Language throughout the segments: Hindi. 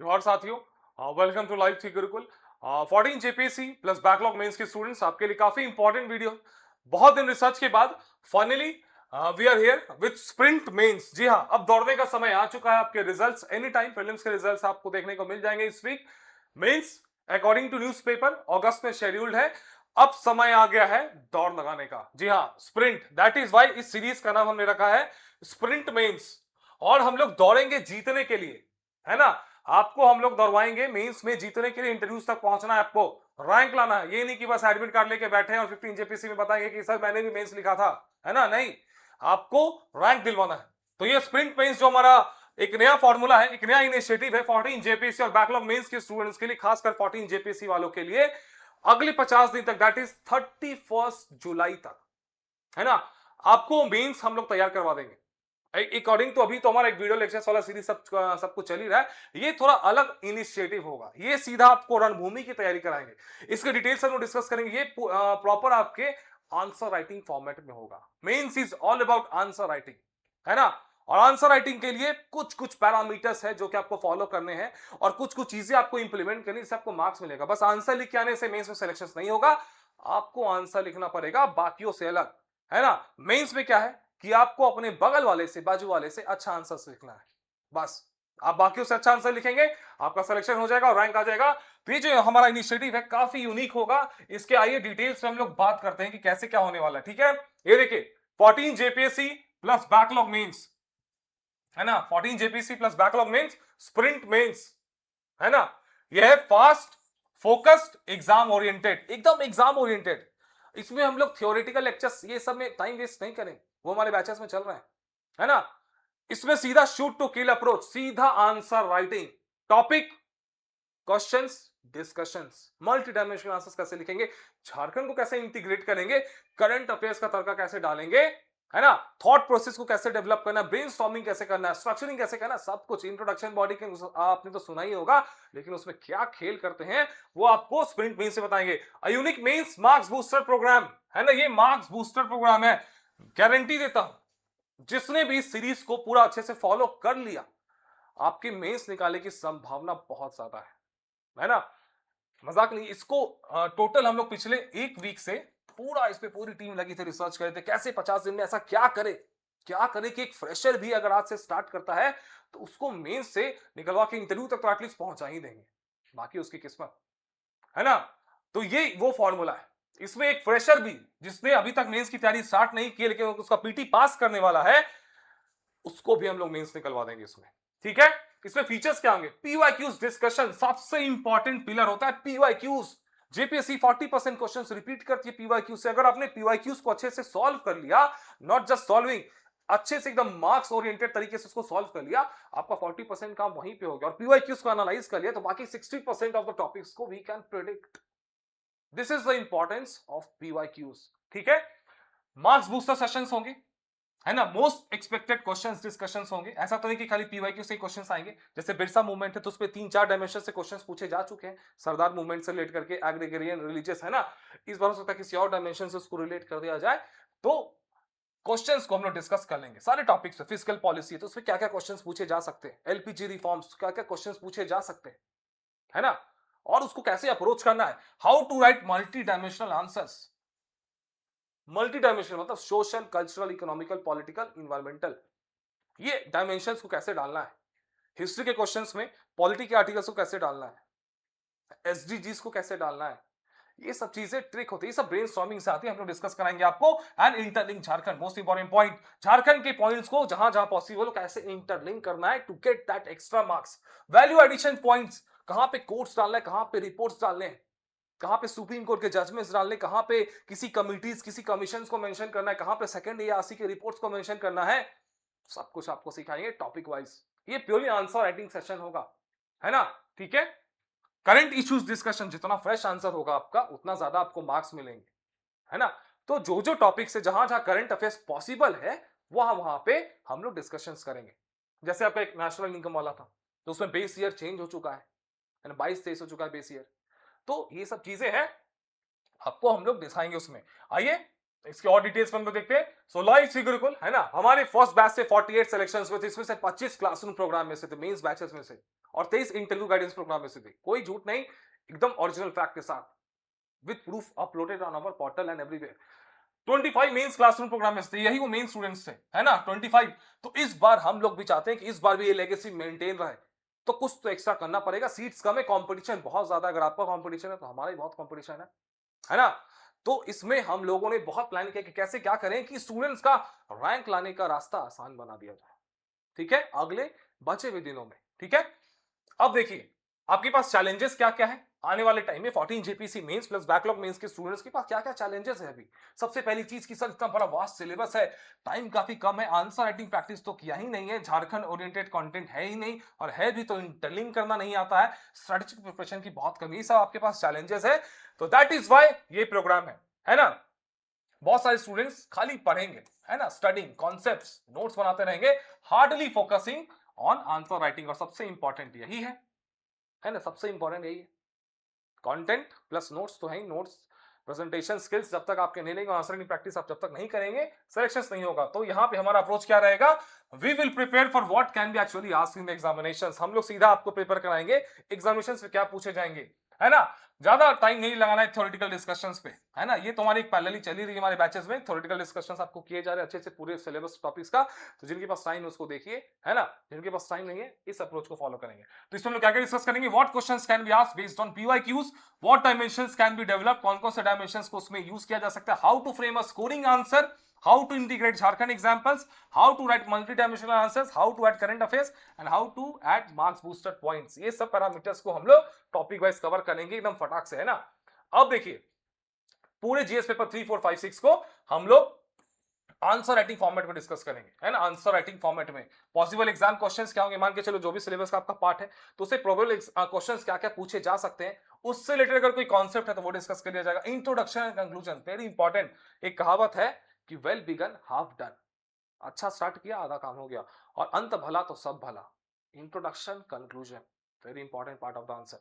जोहार साथियों, welcome to live the Gurukul. 14 JPSC plus backlog mains के स्टूडेंट्स आपके लिए काफी इंपॉर्टेंट वीडियो। बहुत दिन रिसर्च के बाद finally we are here with sprint mains. जी हाँ, अब दौड़ने का समय आ चुका है। आपके रिजल्ट्स एनी टाइम प्रीलिम्स के रिजल्ट्स आपको देखने को मिल जाएंगे इस week. Mains according to newspaper अगस्त में शेड्यूल्ड है। अब समय आ गया है दौड़ लगाने का। जी हाँ, स्प्रिंट, दैट इज वाई इस सीरीज का नाम हमने रखा है स्प्रिंट मेंस। और हम लोग दौड़ेंगे जीतने के लिए, है ना। आपको हम लोग दौड़वाएंगे मेंस में जीतने के लिए। इंटरव्यूज तक पहुंचना है, आपको रैंक लाना है। ये नहीं कि बस एडमिट कार्ड लेके बैठे हैं और 15 जेपीसी में बताएंगे कि सर मैंने भी मेंस लिखा था, है ना। नहीं, आपको रैंक दिलवाना है। तो ये स्प्रिंट मेंस जो हमारा एक नया फॉर्मूला है, एक नया इनिशिएटिव है 14 जेपीसी और बैकलॉग मेंस के स्टूडेंट्स के लिए, खासकर 14 जेपीसी वालों के लिए। अगले 50 दिन तक, दैट इज 31 जुलाई तक, है ना, आपको मेंस हम लोग तैयार करवा देंगे। अकॉर्डिंग तो अभी तो हमारा एक वीडियो लेक्चर वाला सीरीज सब कुछ चल ही रहा है। ये थोड़ा अलग इनिशिएटिव होगा। ये सीधा आपको रणभूमि की तैयारी कराएंगे। इसके डिटेल्स हम लोग डिस्कस करेंगे। ये प्रॉपर आपके आंसर राइटिंग फॉर्मेट में होगा। Mains is all about answer writing, है ना। और आंसर राइटिंग के लिए कुछ कुछ पैरामीटर्स है जो कि आपको फॉलो करने हैं और कुछ कुछ चीजें आपको इंप्लीमेंट करनी, इससे आपको मार्क्स मिलेगा। बस आंसर लिख के आने से मेंस में सिलेक्शन नहीं होगा। आपको आंसर लिखना पड़ेगा बाकियों से अलग, है ना। मेंस में क्या है कि आपको अपने बगल वाले से, बाजू वाले से अच्छा आंसर लिखना है। बस आप बाकियों से अच्छा आंसर लिखेंगे, आपका सिलेक्शन हो जाएगा और रैंक आ जाएगा। तो ये जो हमारा इनिशिएटिव है काफी यूनिक होगा। इसके आइए डिटेल्स में हम लोग बात करते हैं कि कैसे क्या होने वाला है। ठीक है, ये देखिए 14 जेपीएससी प्लस बैकलॉग मेंस, है ना। 14 JPSC plus backlog mains sprint mains, है ना। यह है फास्ट फोकस्ड एग्जाम ओरिएंटेड, एकदम एग्जाम ओरिएंटेड। इसमें हम लोग थ्योरेटिकल लेक्चर्स ये सब में टाइम वेस्ट नहीं करें, वो हमारे बैचेस में चल रहे हैं, है ना। इसमें सीधा शूट टू किल अप्रोच, सीधा answer writing, topic, questions, discussions, multi dimensional answers कैसे लिखेंगे, झारखंड को कैसे इंटीग्रेट करेंगे, करंट अफेयर्स का तड़का कैसे डालेंगे, है ना, थॉट प्रोसेस को कैसे डेवलप करना है, ब्रेनस्टॉर्मिंग कैसे करना है, स्ट्रक्चरिंग कैसे करना है, सब कुछ। इंट्रोडक्शन बॉडी के आपने तो सुना ही होगा, लेकिन उसमें क्या खेल करते हैं वो आपको स्प्रिंट मेंस से बताएंगे। A unique mains marks booster programme, है ना। ये मार्क्स बूस्टर प्रोग्राम है, गारंटी देता हूं जिसने भी इस सीरीज को पूरा अच्छे से फॉलो कर लिया, आपकी मेंस निकालने की संभावना बहुत ज्यादा है ना। मजाक नहीं। इसको टोटल हम लोग पिछले एक वीक से पूरा इस पे पूरी टीम लगी थी, रिसर्च कर रहे थे कैसे 50 दिन में ऐसा क्या करे, क्या करे कि एक फ्रेशर भी अगर आज से स्टार्ट करता है तो उसको मेंस से निकलवा के इंटरव्यू तक तो एटलीस्ट पहुंचा ही देंगे, बाकी उसकी किस्मत, है ना। तो ये वो फॉर्मूला है। इसमें एक फ्रेशर भी जिसने अभी तक मेंस की तैयारी स्टार्ट नहीं की लेकिन उसका पीटी पास करने वाला है, उसको भी हम लोग मेंस निकलवा देंगे इसमें। ठीक है, इसमें फीचर्स क्या होंगे, पीवाईक्यूज डिस्कशन, सबसे इंपॉर्टेंट पिलर होता है पीवाईक्यूज। जेपीएससी 40% क्वेश्चंस रिपीट करती है पीवाईक्यू से। अगर आपने पीवाईक्यूज को अच्छे से सॉल्व कर लिया, नॉट जस्ट सॉल्विंग, अच्छे से एकदम मार्क्स ओरिएंटेड तरीके से उसको सॉल्व कर लिया, आपका 40% काम वहीं पे हो गया। और पीवाईक्यूज को एनालाइज कर लिया तो बाकी 60% ऑफ द टॉपिक्स को we can predict. This is the importance of PYQs. ठीक है, मार्क्स बूस्टर सेशंस होंगे, है ना। मोस्ट एक्सपेक्टेड क्वेश्चंस डिस्कशंस होंगे। ऐसा तो नहीं कि खाली पीवाईक्यू से क्वेश्चंस आएंगे। जैसे बिरसा मूवमेंट है तो उस पे 3-4 डायमेंशन से क्वेश्चंस पूछे जा चुके हैं। सरदार मूवमेंट से रिलेट करके एग्रीगेरियन रिलीजियस, है ना। इस बार हो सकता है किसी और डायमेंशन से उसको रिलेट कर दिया जाए, तो क्वेश्चंस को हम लोग डिस्कस कर लेंगे सारे टॉपिक्स पे। फिजिकल पॉलिसी है तो उसमें क्या क्या क्वेश्चंस पूछे जा सकते हैं, एलपीजी रिफॉर्म्स क्या क्या क्वेश्चंस पूछे जा सकते हैं, है ना। और उसको कैसे अप्रोच करना है, how to write multi dimensional answers. Multi dimensional मतलब social, cultural, economical, political, environmental, ये डायमेंशंस को कैसे डालना है। हिस्ट्री के क्वेश्चंस में पॉलिटी के आर्टिकल्स को कैसे डालना है, एसडीजीज को कैसे डालना है, ये सब चीजें ट्रिक होती है, ये सब ब्रेनस्टॉर्मिंग से आती है। हम लोग डिस्कस कराएंगे आपको। And interlink Jharkhand, most important point, Jharkhand के पॉइंट्स को जहां जहां पॉसिबल हो कैसे इंटरलिंक करना है to get that extra marks. Value addition points, कहां पे कोट्स डालना है, कहां पे रिपोर्ट्स डालने हैं, कहां पे सुप्रीम कोर्ट के जजमेंट्स डालने, कहां पे किसी कमिटीज, किसी कमीशन को मेंशन करना है, कहां पे सेकंड एआरसी के रिपोर्ट्स को मेंशन करना है, सब कुछ आपको सिखाएंगे टॉपिक वाइज। ये प्योरली आंसर राइटिंग सेशन होगा, है ना। ठीक है, करंट इश्यूज डिस्कशन, जितना फ्रेश आंसर होगा आपका उतना ज्यादा आपको मार्क्स मिलेंगे, है ना। तो जो जो टॉपिक से जहां जहां करंट अफेयर्स पॉसिबल है वहां वहां पे हम लोग डिस्कशंस करेंगे। जैसे आपका एक नेशनल इनकम वाला था तो उसमें बेस ईयर चेंज हो चुका है ना, 22-23 हो चुका है बेस ईयर। तो ये सब चीजें हैं, आपको हम लोग दिखाएंगे उसमें। आइए इसके और डिटेल्स में हम लोग देखते हैं। सो लाइव सी गुरुकुल है ना, हमारे फर्स्ट बैच से 48 सिलेक्शंस हुए थे, इसमें से 25 क्लासरूम प्रोग्राम में से थे, मेंस बैचेस में से, और 23 इंटरव्यू गाइडेंस प्रोग्राम में से थे। कोई झूठ नहीं, एकदम ओरिजिनल फैक्ट के साथ, with proof uploaded on our portal and everywhere. 25 mains classroom programme में से, यही वो मेन स्टूडेंट्स थे, है ना, 25। तो इस बार हम लोग भी चाहते हैं कि इस बार भी ये लेगेसी मेंटेन रहे, तो कुछ तो एक्स्ट्रा करना पड़ेगा। सीट्स कम है, कंपटीशन बहुत ज्यादा, अगर आपका कंपटीशन है तो हमारा भी बहुत कंपटीशन है ना। तो इसमें हम लोगों ने बहुत प्लान किया कि कैसे क्या करें कि स्टूडेंट्स का रैंक लाने का रास्ता आसान बना दिया जाए, ठीक है, अगले बचे हुए दिनों में, ठीक है। अब देखिए आपके पास चैलेंजेस क्या क्या है आने वाले टाइम में 14 JPC mains plus backlog mains के स्टूडेंट्स के पास क्या क्या चैलेंजेस है अभी। सबसे पहली चीज की सर इतना बड़ा वास्ट सिलेबस है, टाइम काफी कम है, आंसर राइटिंग प्रैक्टिस तो किया ही नहीं है, झारखंड ओरिएंटेड कंटेंट है ही नहीं, और है भी तो इंटरलिंक करना नहीं आता है, स्ट्रेटेजिक प्रिपरेशन की बहुत कमी, सब आपके पास चैलेंजेस है। तो दैट इज वाई ये प्रोग्राम है ना। बहुत सारे स्टूडेंट्स खाली पढ़ेंगे, है ना, स्टडिंग कॉन्सेप्ट्स, नोट्स बनाते रहेंगे, hardly focusing on answer writing, और सबसे इंपॉर्टेंट यही है ना, सबसे इंपॉर्टेंट यही है, कंटेंट प्लस नोट्स तो है ही। नोट्स प्रेजेंटेशन स्किल्स जब तक आपके नहीं लेंगे, आंसर राइटिंग प्रैक्टिस आप जब तक नहीं करेंगे, सिलेक्शंस नहीं होगा। तो यहाँ पे हमारा अप्रोच क्या रहेगा, we will prepare for what can be actually asked in the examinations. हम लोग सीधा आपको प्रिपेयर कराएंगे एग्जामिनेशंस में क्या पूछे जाएंगे, है ना। ज्यादा टाइम नहीं लगाना है थ्योरेटिकल डिस्कशंस पे, है ना। ये तो हमारी पैरेलली चली रही है हमारे बैचेस में, थ्योरेटिकल डिस्कशंस आपको किए जा रहे हैं अच्छे से पूरे सिलेबस टॉपिक्स का। तो जिनके पास टाइम है उसको देखिए, है ना, जिनके पास टाइम नहीं है इस अप्रोच को फॉलो करेंगे। तो इसमें हम लोग क्या क्या डिस्कस करेंगे, what questions can be asked based on PYQs, what dimensions can be developed, कौन कौन से डायमेंशंस को उसमें यूज किया जा सकता है, how to frame a scoring answer, how to integrate Jharkhand examples, how to write multi-dimensional answers, how to add current affairs and how to add marks booster points। ये सब पैरामीटर्स को हम लोग टॉपिक वाइज कवर करेंगे एकदम फटाक से, है ना। अब देखिए पूरे जीएस पेपर 3, 4, 5, 6 को हम लोग आंसर राइटिंग फॉर्मेट में डिस्कस करेंगे, है ना। आंसर राइटिंग फॉर्मेट में पॉसिबल एग्जाम क्वेश्चंस क्या होंगे, मान के चलो जो भी सिलेबस का आपका पार्ट है तो उससे प्रोबेबल क्वेश्चंस क्या क्या पूछे जा सकते हैं, उससे रिलेटेड अगर कोई कॉन्सेप्ट है तो वो डिस्कस कर लिया जाएगा। Introduction and conclusion very important. एक कहावत है कि वेल बिगन हाफ डन, अच्छा स्टार्ट किया आधा काम हो गया, और अंत भला तो सब भला। Introduction conclusion very important part of the answer,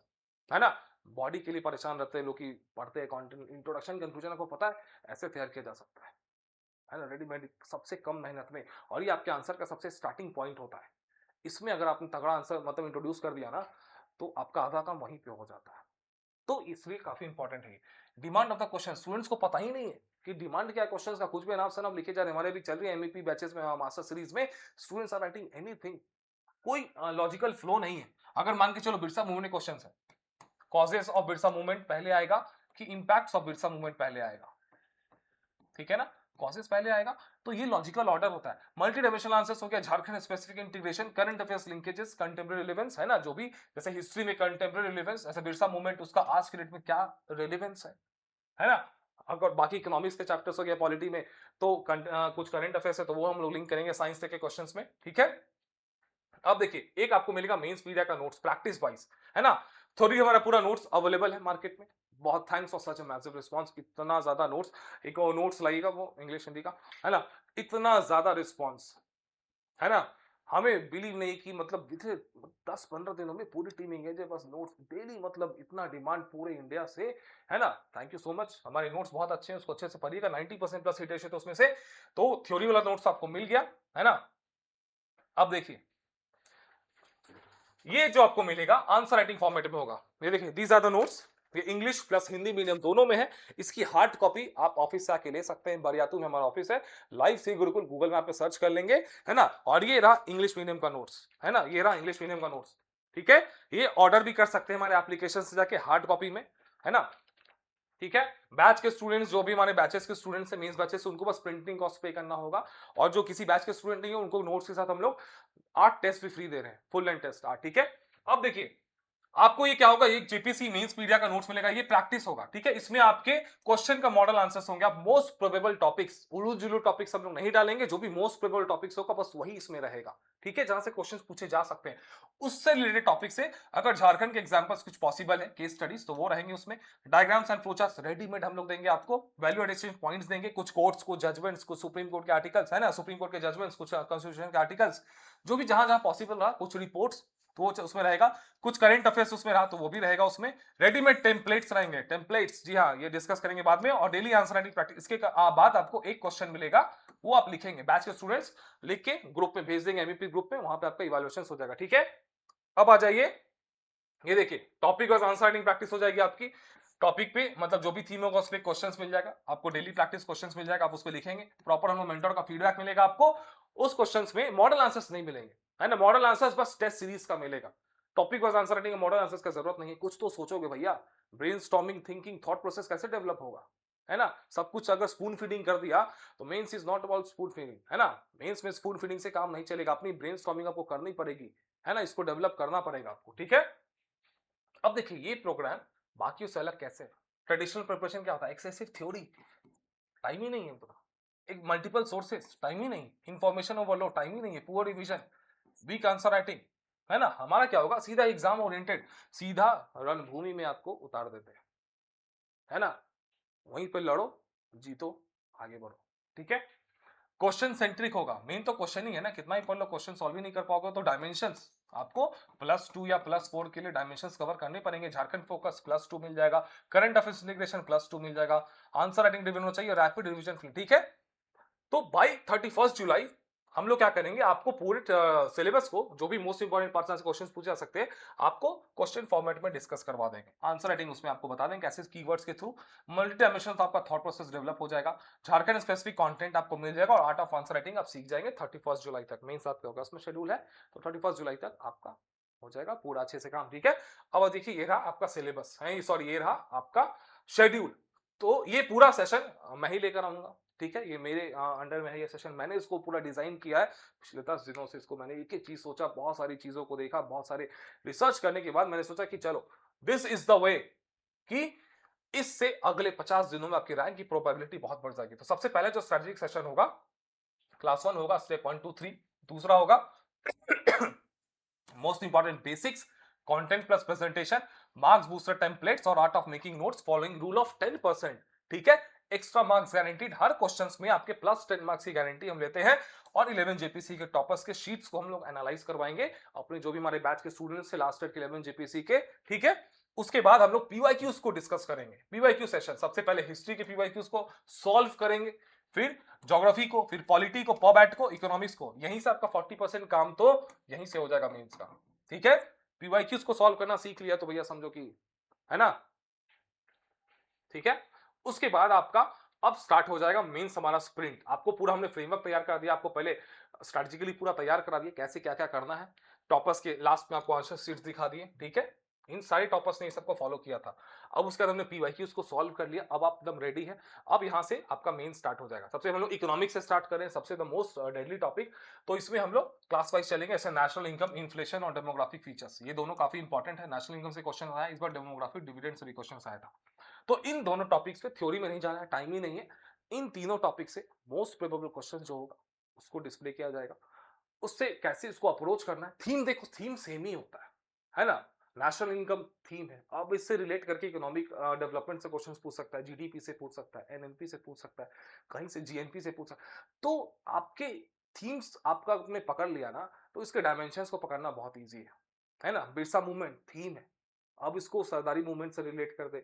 है ना। बॉडी के लिए परेशान रहते हैं लोग कि पढ़ते हैं कंटेंट, इंट्रोडक्शन कंक्लूजन आपको पता है ऐसे तैयार किया जा सकता है ना, रेडीमेड सबसे कम मेहनत में, और ये आपके आंसर का सबसे स्टार्टिंग पॉइंट होता है। इसमें अगर आपने तगड़ा आंसर मतलब इंट्रोड्यूस कर दिया ना तो आपका आधा काम वहीं पे हो जाता है। तो इसलिए काफी इंपॉर्टेंट है। Demand of the question students को पता ही नहीं है कि डिमांड क्या है क्वेश्चन का, कुछ भी अनाप शनाप लिखे जा रहे हैं। हमारे भी चल रही है एमईपी बैचेस में, मास्टर सीरीज में, स्टूडेंट्स आर राइटिंग एनीथिंग, कोई लॉजिकल फ्लो नहीं है। अगर मान के चलो बिरसा मूवमेंट क्वेश्चन है, कॉजेस ऑफ बिरसा मूवमेंट पहले आएगा कि इंपैक्ट्स ऑफ बिरसा मूवमेंट पहले आएगा, ठीक है ना, कॉजेस पहले आएगा। तो ये लॉजिकल ऑर्डर होता है। मल्टी डायमेंशनल आंसर्स हो गया, Jharkhand specific integration, current affairs linkages, contemporary relevance, है ना, जो भी जैसे हिस्ट्री में कंटेम्परेरी रिलेवेंस, ऐसे बिरसा मूवमेंट उसका आज के डेट में क्या रिलेवेंस है ना। अगर बाकी इकोनॉमिक्स के चैप्टर्स हो गया, पॉलिटी में तो कुछ करंट अफेयर्स है तो वो हम लोग लिंक करेंगे साइंस के क्वेश्चंस में, ठीक है। अब देखिए एक आपको मिलेगा मेंस पीडिया का नोट्स प्रैक्टिस वाइज, है ना। थोड़ी हमारा पूरा नोट्स अवेलेबल है मार्केट में। बहुत thanks for such a massive response, इतना ज्यादा नोट्स, एक वो नोट्स लाइएगा वो इंग्लिश हिंदी का, है ना, इतना ज्यादा रिस्पांस, है ना। हमें बिलीव नहीं कि मतलब विद 10-15 दिनों में पूरी टीम एंगेज है, बस नोट्स डेली, मतलब इतना डिमांड पूरे इंडिया से, है ना। थैंक यू सो मच, हमारे नोट्स बहुत अच्छे हैं, उसको अच्छे से पढ़िएगा। 90% प्लस हिट रेशियो तो उसमें से, तो थ्योरी वाला नोट्स आपको मिल गया, है ना। अब देखिए ये जो आपको मिलेगा आंसर राइटिंग फॉर्मेट में होगा। ये देखिए दीज आर द नोट्स, ये इंग्लिश प्लस हिंदी मीडियम दोनों में है। इसकी हार्ड कॉपी आप ऑफिस से आके ले सकते हैं, बरियातू में हमारा ऑफिस है, लाइव सी गुरुकुल गूगल मैप पे सर्च कर लेंगे, है ना। और ये रहा इंग्लिश मीडियम का नोट्स, है ना, ये रहा इंग्लिश मीडियम का नोट्स, ठीक है। ये ऑर्डर भी कर सकते हैं हमारे एप्लीकेशन से जाके हार्ड कॉपी में, है ना, ठीक है। बैच के स्टूडेंट्स जो भी हमारे बैचेस के स्टूडेंट्स हैं, मेंस बैचेस, उनको बस प्रिंटिंग कॉस्ट पे करना होगा, और जो किसी बैच के स्टूडेंट नहीं है उनको नोट्स के साथ हम लोग 8 टेस्ट भी फ्री दे रहे हैं, फुल लेंथ टेस्ट 8, ठीक है। अब देखिए आपको ये क्या होगा, एक जेपीसी मेंस पीडिया का नोट्स मिलेगा, ये प्रैक्टिस होगा, ठीक है। इसमें आपके क्वेश्चन का मॉडल आंसर्स होंगे, आप most probable topics, उलू Julu topics हम लोग नहीं डालेंगे, जो भी मोस्ट प्रोबेबल टॉपिक्स होगा बस वही इसमें रहेगा, ठीक है, जहां से क्वेश्चंस पूछे जा सकते हैं उससे रिलेटेड टॉपिक से। अगर झारखंड के एग्जांपल्स कुछ पॉसिबल है, केस स्टडीज, तो वो रहेंगे उसमें। डायग्राम्स एंड फ्लोचार्ट्स रेडीमेड हम लोग देंगे आपको, वैल्यू एडिशन पॉइंट्स देंगे, कुछ कोर्ट्स, कुछ जजमेंट्स, कुछ सुप्रीम कोर्ट के आर्टिकल्स, है ना, सुप्रीम कोर्ट के जजमेंट्स, कुछ कॉन्स्टिट्यूशन के आर्टिकल्स, जो भी जहां जहां पॉसिबल रहा, कुछ रिपोर्ट्स, तो वो उसमें रहेगा, कुछ करंट अफेयर्स उसमें रहा तो वो भी रहेगा उसमें, रेडीमेड टेम्पलेट्स रहेंगे, टेम्पलेट्स, जी हाँ ये डिस्कस करेंगे बाद में, और डेली आंसर राइटिंग प्रैक्टिस। इसके बाद आपको एक क्वेश्चन मिलेगा, वो आप लिखेंगे, बैच के स्टूडेंट्स लिख के ग्रुप में भेज देंगे, एमईपी ग्रुप में, वहां पे आपका इवैल्यूएशन हो जाएगा, ठीक है। अब आ जाइए, ये देखिए टॉपिक और आंसर राइटिंग प्रैक्टिस हो जाएगी आपकी, टॉपिक पे मतलब जो भी थीम होगा उस पे क्वेश्चंस मिल जाएगा आपको, डेली प्रैक्टिस क्वेश्चंस मिल जाएगा, आप उस पे लिखेंगे, प्रॉपर हम मेंटर का फीडबैक मिलेगा आपको, उस क्वेश्चंस में मॉडल आंसर्स नहीं मिलेंगे, है ना, मॉडल आंसर्स बस टेस्ट सीरीज का मिलेगा, topic wise answer writing model answers का जरूरत नहीं है। कुछ तो सोचोगे भैया, ब्रेनस्टॉर्मिंग, थिंकिंग, थॉट प्रोसेस कैसे डेवलप होगा, है ना, सब कुछ अगर स्पून फीडिंग कर दिया तो mains is not about spoon feeding, है ना, मेंस में स्पून फीडिंग से काम नहीं चलेगा, अपनी ब्रेनस्टॉर्मिंग आपको करनी पड़ेगी, है ना, इसको डेवलप करना पड़ेगा आपको, ठीक है। अब देखिए ये प्रोग्राम बाकियों से अलग कैसे है। ट्रेडिशनल प्रिपरेशन क्या होता है, एक्सेसिव थ्योरी, टाइम ही नहीं है उतना, एक मल्टीपल सोर्सेस, टाइम ही नहीं, इंफॉर्मेशन ओवरलोड, टाइम ही नहीं है, poor revision, weak answer writing, है ना। हमारा क्या होगा, सीधा एग्जाम ओरिएंटेड, सीधा रणभूमि में आपको उतार देते हैं, है ना, वहीं पे लड़ो, जीतो, आगे बढ़ो, ठीक है। क्वेश्चन सेंट्रिक होगा, मेन तो क्वेश्चन ही है ना, कितना ही पढ़ लो क्वेश्चन सॉल्व ही नहीं कर पाओगे, तो डायमेंशंस आपको +2 या +4 के लिए डायमेंशंस कवर करने पड़ेंगे, झारखंड फोकस +2 मिल जाएगा, करंट अफेयर्स इंटीग्रेशन +2 मिल जाएगा, आंसर राइटिंग डिवीजन होना चाहिए, रैपिड रिवीजन फ्री, ठीक है। तो बाय 31 जुलाई हम लोग क्या करेंगे, आपको पूरे सिलेबस को, जो भी मोस्ट इंपोर्टेंट पार्ट्स से क्वेश्चंस पूछे जा सकते हैं, आपको क्वेश्चन फॉर्मेट में डिस्कस करवा देंगे, आंसर राइटिंग उसमें आपको बता देंगे कैसे कीवर्ड्स के थ्रू मल्टी डायमेंशनल तो आपका थॉट प्रोसेस डेवलप हो जाएगा, झारखंड स्पेसिफिक कंटेंट आपको मिल जाएगा, और आर्ट ऑफ आंसर राइटिंग आप सीख जाएंगे 31 जुलाई तक, मेन साथ होगा उसमें शेड्यूल है, तो 31 जुलाई तक आपका हो जाएगा पूरा अच्छे से काम, ठीक है। अब देखिए ये रहा आपका सिलेबस है, सॉरी ये रहा आपका शेड्यूल, तो ये पूरा सेशन मैं ही लेकर आऊंगा, ठीक है, ये मेरे अंडर में है ये सेशन, मैंने इसको पूरा डिजाइन किया है, पिछले 10 दिनों से इसको मैंने एक एक चीज सोचा, बहुत सारी चीजों को देखा, बहुत सारे रिसर्च करने के बाद मैंने सोचा कि चलो दिस इज द वे, कि इससे अगले 50 दिनों में आपकी रैंक की प्रोबेबिलिटी बहुत बढ़ जाएगी। तो सबसे पहले जो स्ट्रेटेजिक सेशन होगा, क्लास 1 होगा, स्टेप 1 2 3, दूसरा होगा most important basics, content plus presentation, marks booster templates और art of making notes following rule of 10%, ठीक है, एक्स्ट्रा मार्क्स गारंटीड, हर क्वेश्चंस में आपके +10 मार्क्स की गारंटी हम लेते हैं, और 11 जेपीसी के टॉपर्स के शीट्स को हम लोग एनालाइज करवाएंगे अपने जो भी हमारे बैच के स्टूडेंट्स से लास्ट ईयर के 11 जेपीसी के, ठीक है। उसके बाद हम लोग पीवाईक्यूज को डिस्कस करेंगे, पीवाईक्यू सेशन, सबसे पहले हिस्ट्री के पीवाईक्यूज को सॉल्व करेंगे, फिर ज्योग्राफी को, फिर पॉलिटी को, पॉबैट को, इकोनॉमिक्स को, यहीं से आपका 40% काम तो यहीं से हो जाएगा मेंस का, ठीक है। पीवाईक्यूज को सॉल्व करना सीख लिया तो भैया समझो कि, है ना, ठीक है। उसके बाद आपका अब स्टार्ट हो जाएगा मेंस हमारा स्प्रिंट, आपको पूरा हमने फ्रेमवर्क तैयार कर दिया, आपको पहले स्ट्रेटेजिकली पूरा तैयार करा दिया कैसे क्या क्या करना है, टॉपर्स के लास्ट में आपको आंसर शीट्स दिखा दिए, ठीक है, इन सारे टॉपर्स ने इस सबको फॉलो किया था। अब उसके बाद हमने पीवाईक्यूज को सॉल्व कर लिया, अब आप एकदम रेडी है, अब यहां से आपका मेन स्टार्ट हो जाएगा। सबसे हम लोग इकोनॉमिक्स से स्टार्ट करें, सबसे द मोस्ट डेडली टॉपिक, तो इसमें हम लोग क्लास वाइज चलेंगे, ऐसे नेशनल इनकम, इन्फ्लेशन और डेमोग्राफिक फीचर्स, ये दोनों काफी इंपॉर्टेंट है, नेशनल इनकम से क्वेश्चन आया इस बार, डेमोग्राफिक डिविडेंड से भी क्वेश्चन आया था, तो इन दोनों टॉपिक्स पे थ्योरी में नहीं जाना है, टाइम ही नहीं है, इन तीनों टॉपिक से मोस्ट प्रोबेबल क्वेश्चन जो होगा उसको डिस्प्ले किया जाएगा, उससे कैसे इसको अप्रोच करना है, थीम देखो, थीम सेम ही होता है ना, नेशनल इनकम थीम है, अब इससे रिलेट करके इकोनॉमिक डेवलपमेंट से क्वेश्चंस पूछ सकता है, जीडीपी से पूछ सकता है, एनएनपी से पूछ सकता है, कहीं से जीएनपी से पूछ सकता है, तो आपके थीम्स आपका आपने पकड़ लिया ना, तो इसके डायमेंशंस को पकड़ना बहुत ईजी है ना, बिरसा मूवमेंट थीम है, अब इसको सरदारी मूवमेंट से रिलेट कर दे,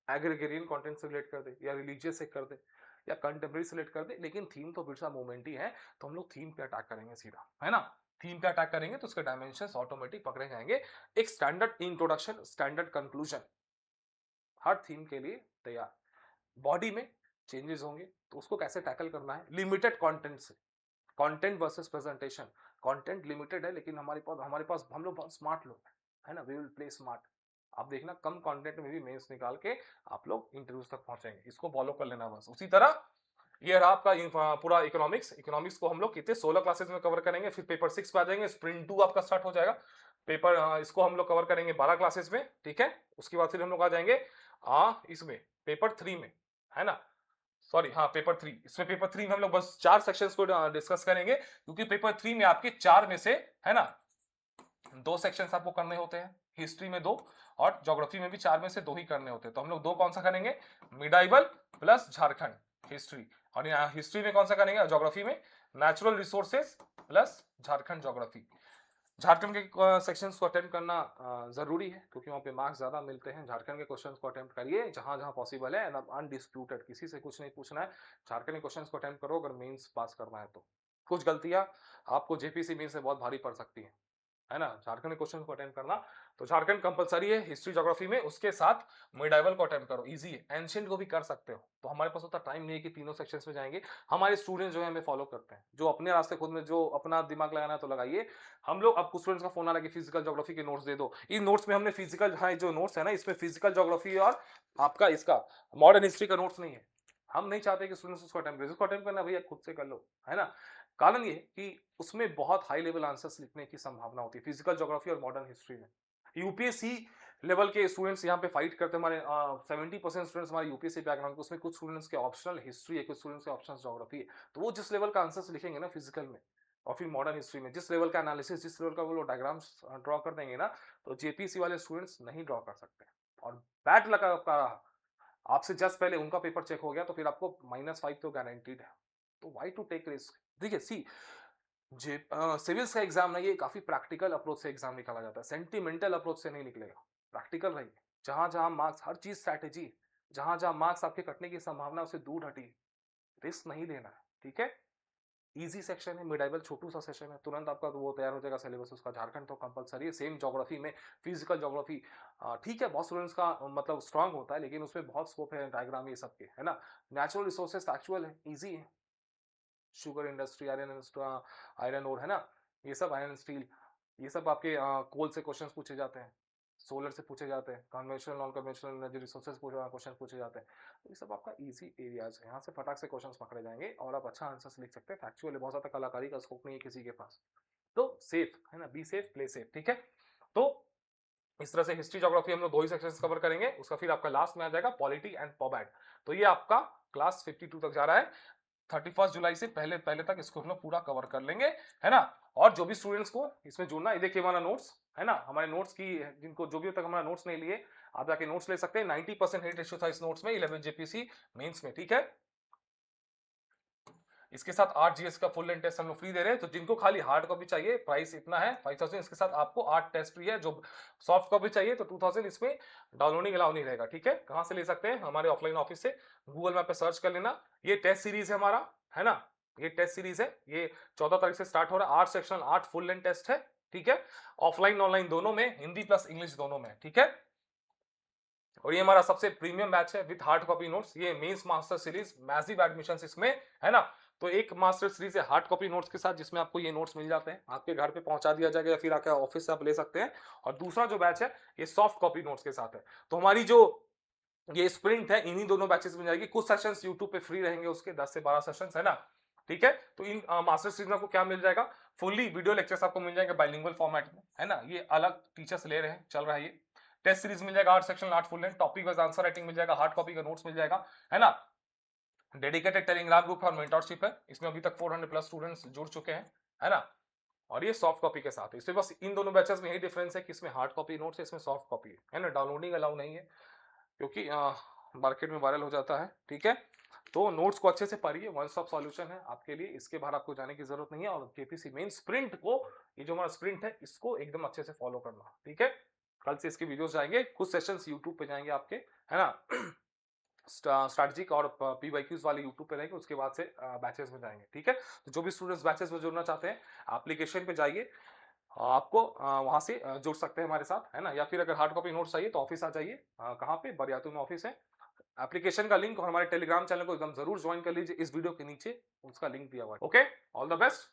एग्रीगेरियन कंटेंट से रिलेट कर दे, या रिलीजियस से कर दे, या कंटेम्प्रेरी से रिलेट कर दे, लेकिन थीम तो बिरसा मूवमेंट ही है, तो हम लोग थीम पे अटैक करेंगे सीधा, है ना, थीम पे अटैक करेंगे तो उसके डायमेंशंस ऑटोमेटिक पकड़े जाएंगे, एक स्टैंडर्ड इंट्रोडक्शन, स्टैंडर्ड कंक्लूजन हर थीम के लिए तैयार, बॉडी में चेंजेस होंगे तो उसको कैसे टैकल करना है, लिमिटेड कंटेंट से, content versus presentation, content limited है लेकिन हमारे पास हम लोग बहुत स्मार्ट लोग हैं, है ना, वी विल प्ले स्मार्ट, आप देखना कम कंटेंट में भी मेंस निकाल के आप लोग इंटरव्यूज तक पहुंचेंगे, इसको फॉलो कर लेना बस। उसी तरह ये रहा आपका पूरा इकोनॉमिक्स को हम लोग कितने 16 क्लासेस में कवर करेंगे, फिर पेपर 6 पे आ जाएंगे, स्प्रिंट 2 आपका स्टार्ट हो जाएगा, पेपर इसको हम लोग कवर करेंगे 12 क्लासेस में, ठीक है। उसके बाद फिर हम लोग आ जाएंगे इसमें पेपर 3 में, है ना, सॉरी हाँ पेपर 3, इसमें पेपर 3 में हम लोग बस 4 सेक्शंस को डिस्कस करेंगे, क्योंकि पेपर 3 में आपके 4 में से, है ना, 2 सेक्शंस आपको करने होते हैं, हिस्ट्री में 2 और ज्योग्राफी में भी 4 में से 2 ही करने होते हैं, तो हम लोग 2 कौन सा करेंगे, मिडाइवल प्लस झारखंड हिस्ट्री, और यहाँ हिस्ट्री में कौन सा करेंगे, ज्योग्राफी में natural resources plus Jharkhand geography, Jharkhand के सेक्शंस को अटेम्प्ट करना जरूरी है क्योंकि वहाँ पे मार्क्स ज्यादा मिलते हैं। झारखंड के क्वेश्चंस को अटेम्प्ट करिए जहां जहां पॉसिबल है, एंड अनडिस्प्यूटेड, किसी से कुछ नहीं पूछना है। झारखंड के क्वेश्चंस को अटेम्प्ट करो अगर मेंस पास करना है तो। कुछ गलतियां आपको जेपीसी मेंस से बहुत भारी पड़ सकती है ना। झारखंड के क्वेश्चन को अटेम्प्ट करना, तो झारखंड कंपलसरी है हिस्ट्री ज्योग्राफी में, उसके साथ मिडाइवल को अटेम्प्ट करो, इजी है। एंशिएंट को भी कर सकते हो, तो हमारे पास उतना टाइम नहीं है कि तीनों सेक्शंस में जाएंगे। हमारे स्टूडेंट्स जो है हमें फॉलो करते हैं, जो अपने रास्ते खुद में जो अपना दिमाग लगाना है तो लगाइए। हम लोग, अब कुछ स्टूडेंट्स का फोन आ रहा है कि फिजिकल ज्योग्राफी के नोट्स दे दो। इन नोट्स में हमने फिजिकल जो नोट्स है ना, इसमें फिजिकल ज्योग्राफी और आपका इसका मॉडर्न हिस्ट्री का नोट्स नहीं है। हम नहीं चाहते कि स्टूडेंट्स उसको अटेम्प्ट करें। उसको अटेम्प्ट करना भैया खुद से कर लो, है ना। कारण ये कि उसमें बहुत हाई लेवल आंसर्स लिखने की संभावना होती है फिजिकल ज्योग्राफी और मॉडर्न हिस्ट्री में। यूपीएससी लेवल के स्टूडेंट्स यहाँ पे फाइट करते हैं। हमारे 70% स्टूडेंट्स हमारे यूपीएससी बैकग्राउंड के, उसमें कुछ स्टूडेंट्स के ऑप्शनल हिस्ट्री है, कुछ स्टूडेंट्स के ऑप्शनल ज्योग्राफी है। तो वो जिस लेवल का आंसर्स लिखेंगे ना फिजिकल में और फिर मॉडर्न हिस्ट्री में, जिस लेवल का एनालिसिस, जिस लेवल का वो डायग्राम्स ड्रॉ कर देंगे ना, तो जेपीसी वाले स्टूडेंट्स नहीं ड्रॉ कर सकते। और बैड लक आपका रहा, आपसे जस्ट पहले उनका पेपर चेक हो गया तो फिर आपको -5 तो गारंटीड है। तो वाई टू टेक रिस्क। देखिए सी, जे सिविल्स का एग्जाम नहीं, ये काफी प्रैक्टिकल अप्रोच से एग्जाम निकाला जाता है, सेंटिमेंटल अप्रोच से नहीं निकलेगा। प्रैक्टिकल रहिए, जहां जहां मार्क्स, हर चीज स्ट्रैटेजी, जहां जहां मार्क्स आपके कटने की संभावना उससे दूर हटी, रिस्क नहीं लेना है, ठीक है। इजी सेक्शन है, मिडाइवल छोटू सा सेशन है, तुरंत आपका वो तैयार हो जाएगा सिलेबस उसका। झारखंड तो कंपलसरी है, सेम ज्योग्राफी में फिजिकल ज्योग्राफी ठीक है, बहुत स्टूडेंट्स का मतलब स्ट्रांग होता है, लेकिन उसमें बहुत स्कोप है डायग्राम ये सब के, है ना। नेचुरल रिसोर्सेज फैक्चुअल है, इजी है। शुगर इंडस्ट्री, आयरन ओर, है ना, ये सब आयरन स्टील, ये सब आपके कोल से क्वेश्चंस पूछे जाते हैं, सोलर से पूछे जाते हैं, conventional non conventional energy resources question पूछे जाते हैं। तो ये सब आपका इजी एरियाज है, यहाँ से फटाक से क्वेश्चंस पकड़े जाएंगे और आप अच्छा आंसर्स लिख सकते हैं। फैक्चुअल बहुत ज्यादा कलाकारी का स्कोप नहीं है किसी के पास, तो सेफ है ना, बी सेफ प्ले सेफ, ठीक है। तो इस तरह से हिस्ट्री ज्योग्राफी हम लोग 2 ही सेक्शंस कवर करेंगे, उसका फिर आपका लास्ट में आ जाएगा पॉलिटी एंड पॉबैट। तो ये आपका क्लास 52 तक जा रहा है। 31 जुलाई से पहले पहले तक इसको हम लोग पूरा कवर कर लेंगे, है ना। और जो भी स्टूडेंट्स को इसमें जुड़ना, ये देखिए हमारा नोट्स है ना, हमारे नोट्स की, जिनको जो भी तक हमारा नोट्स नहीं लिए, आप जाके नोट्स ले सकते हैं। 90% हिट रेशियो था इस नोट्स में 11 जेपीसी मेंस में, ठीक है। इसके साथ 8 जीएस का फुल लेंथ टेस्ट हम लोग फ्री दे रहे हैं, तो जिनको खाली हार्ड कॉपी चाहिए, प्राइस इतना है 5000, इसके साथ आपको 8 टेस्ट फ्री है। जो सॉफ्ट कॉपी चाहिए तो 2000, इसमें डाउनलोडिंग अलाउ नहीं रहेगा, ठीक है। कहां से ले सकते हैं? हमारे ऑफलाइन ऑफिस से, गूगल मैप पे सर्च कर लेना। ये टेस्ट सीरीज है हमारा, है ना, ये टेस्ट सीरीज है, ये 14 तारीख से स्टार्ट हो रहा है। 8 सेक्शन 8 फुल लेंथ टेस्ट है, ठीक है। ऑफलाइन ऑनलाइन दोनों में, हिंदी प्लस इंग्लिश दोनों में, ठीक है। और ये हमारा सबसे प्रीमियम बैच है विद हार्ड कॉपी नोट्स, ये mains master series, massive admissions इसमें, है ना। तो एक मास्टर सीरीज है हार्ड कॉपी नोट्स के साथ, जिसमें आपको ये नोट्स मिल जाते हैं, आपके घर पे पहुंचा दिया जाएगा या फिर आके ऑफिस से आप ले सकते हैं। और दूसरा जो बैच है ये सॉफ्ट कॉपी नोट्स के साथ है। तो हमारी जो ये स्प्रिंट है, इन्हीं दोनों बैचेस में जाएगी। कुछ सेशंस यूट्यूब पे फ्री रहेंगे, उसके 10 से 12 सेशंस, है ना, ठीक है। तो इन मास्टर सीरीज में आपको क्या मिल जाएगा? फुल्ली वीडियो लेक्चर्स आपको मिल जाएंगे बाइलिंगुअल फॉर्मेट में, है ना। ये अलग टीचर्स ले रहे हैं, चल रहा है ये। टेस्ट सीरीज मिल जाएगा 8 section 8 full length, topic wise answer writing मिल जाएगा, हार्ड कॉपी का नोट्स मिल जाएगा, है ना। डेडिकेटेड टेलीग्राम ग्रुप और मेंटरशिप है, इसमें अभी तक 400+ स्टूडेंट्स जुड़ चुके हैं, है ना। और ये सॉफ्ट कॉपी के साथ है। इसमें बस इन दोनों बैचेस में यही डिफरेंस है कि इसमें हार्ड कॉपी नोट्स है, इसमें सॉफ्ट कॉपी है ना। डाउनलोडिंग अलाउ नहीं है क्योंकि मार्केट में वायरल हो जाता है, ठीक है। तो नोट्स को अच्छे से पढ़िए, वन स्टॉप सॉल्यूशन है आपके लिए, इसके बाहर आपको जाने की जरूरत नहीं है। और जेपीसी मेन स्प्रिंट को, ये जो हमारा स्प्रिंट है, इसको एकदम अच्छे से फॉलो करना, ठीक है। कल से इसके वीडियोस जाएंगे, कुछ सेशंस यूट्यूब पे जाएंगे आपके, है ना। स्ट्रैटेजिक और पीवाईक्यूज वाले यूट्यूब पे रहेंगे, उसके बाद से बैचेस में जाएंगे, ठीक है। तो जो भी स्टूडेंट्स बैचेस में जुड़ना चाहते हैं, एप्लीकेशन पे जाइए, आपको वहां से जुड़ सकते हैं हमारे साथ, है ना। या फिर अगर हार्ड कॉपी नोट्स चाहिए तो ऑफिस आ जाइए, कहाँ पे, बरियातू में ऑफिस है। एप्लीकेशन का लिंक और हमारे टेलीग्राम चैनल को एकदम जरूर ज्वाइन कर लीजिए, इस वीडियो के नीचे उसका लिंक दिया हुआ है। Okay, all the best.